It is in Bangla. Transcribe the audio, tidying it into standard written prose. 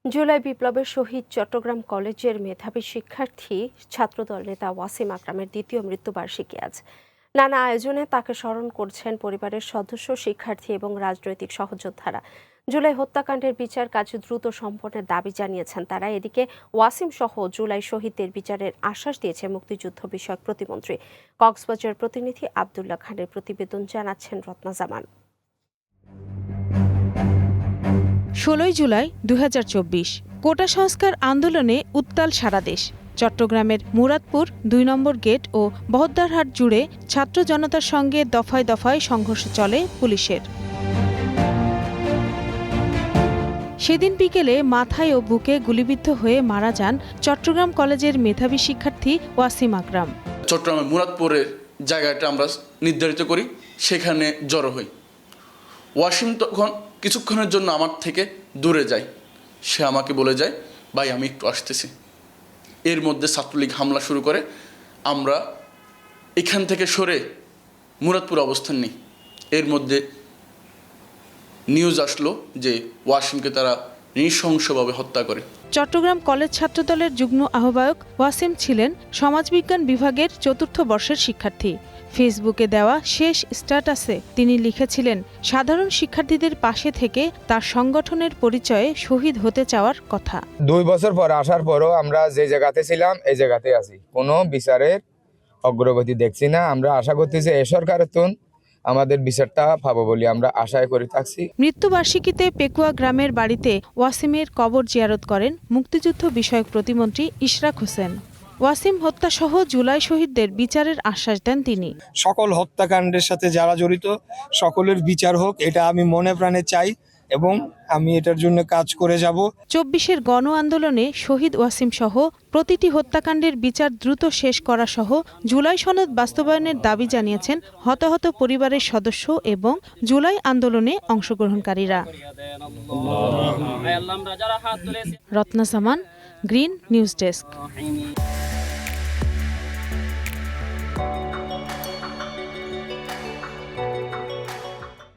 জুলাই বিপ্লবের শহীদ চট্টগ্রাম কলেজের মেধাবী শিক্ষার্থী ছাত্রদল নেতা ওয়াসিম আকরামের দ্বিতীয় মৃত্যুবার্ষিকী আজ। নানা আয়োজনে তাকে স্মরণ করছেন পরিবারের সদস্য, শিক্ষার্থী এবং রাজনৈতিক সহযোদ্ধারা। জুলাই হত্যাকাণ্ডের বিচার কাজ দ্রুত সম্পন্নের দাবি জানিয়েছেন তারা। এদিকে ওয়াসিম সহ জুলাই শহীদদের বিচারের আশ্বাস দিয়েছে মুক্তিযুদ্ধ বিষয়ক প্রতিমন্ত্রী। কক্সবাজার প্রতিনিধি আব্দুল্লাহ খানের প্রতিবেদন, জানাচ্ছেন রত্না জামান। ১৬ জুলাই ২০২৪ কোটা সংস্কার আন্দোলনে উত্তাল সারা দেশ। চট্টগ্রামের মুরাদপুর ২ নম্বর গেট ও বহদ্দারহাট জুড়ে ছাত্র জনতার সঙ্গে দফায় দফায় সংঘর্ষ চলে পুলিশের। সেদিন বিকেলে মাথায় ও বুকে গুলিবিদ্ধ হয়ে মারা যান চট্টগ্রাম কলেজের মেধাবী শিক্ষার্থী ওয়াসিম আকরাম। চট্টগ্রামের মুরাদপুরের জায়গাটা আমরা নির্ধারিত করি, সেখানে জড়ো হই। ওয়াসিম তখন কিছুক্ষণের জন্য আমার থেকে দূরে যায়। সে আমাকে বলে যায়, ভাই আমি একটু আসতেছি। এর মধ্যে ছাত্রলীগ হামলা শুরু করে। আমরা এখান থেকে সরে মুরাদপুর অবস্থান নিই। এর মধ্যে নিউজ আসলো যে ওয়াসিমকে তারা নৃশংসভাবে হত্যা করে। চট্টগ্রাম কলেজ ছাত্রদলের যুগ্ম আহ্বায়ক ওয়াসিম ছিলেন সমাজবিজ্ঞান বিভাগের ৪র্থ বর্ষের শিক্ষার্থী। ফেসবুকে দেওয়া শেষ স্ট্যাটাসে তিনি লিখেছিলেন, সাধারণ শিক্ষার্থীদের পাশে থেকে তার সংগঠনের পরিচয়ে শহীদ হতে চাওয়ার কথা। 2 বছর পর আসার পরও আমরা যে জায়গাতে ছিলাম এই জায়গাতে আছি, কোনো বিচারের অগ্রগতি দেখছি না। আমরা আশা করতেছি এই সরকারের আমাদের বিচারটা পাবো বলে আমরা আশায় করে থাকছি। মৃত্যুবার্ষিকীতে পেকুয়া গ্রামের বাড়িতে ওয়াসিমের কবর জিয়ারত করেন মুক্তিযুদ্ধ বিষয়ক প্রতিমন্ত্রী ইশরাক হোসেন। ওয়াসিম হত্যাসহ জুলাই শহীদদের বিচারের আশ্বাস দেন তিনি। সকল হত্যাকাণ্ডের সাথে যারা জড়িত সকলের বিচার হোক, এটা আমি মনে প্রাণে চাই এবং আমি এটার জন্য কাজ করে যাব। ২৪-এর গণ আন্দোলনে শহীদ ওয়াসিম সহ প্রতিটি হত্যাকাণ্ডের বিচার দ্রুত শেষ করা সহ জুলাই সনদ বাস্তবায়নের দাবি জানিয়েছেন হতাহত পরিবারের সদস্য এবং জুলাই আন্দোলনে অংশগ্রহণকারীরা। রত্না জামান, গ্রিন নিউজ ডেস্ক।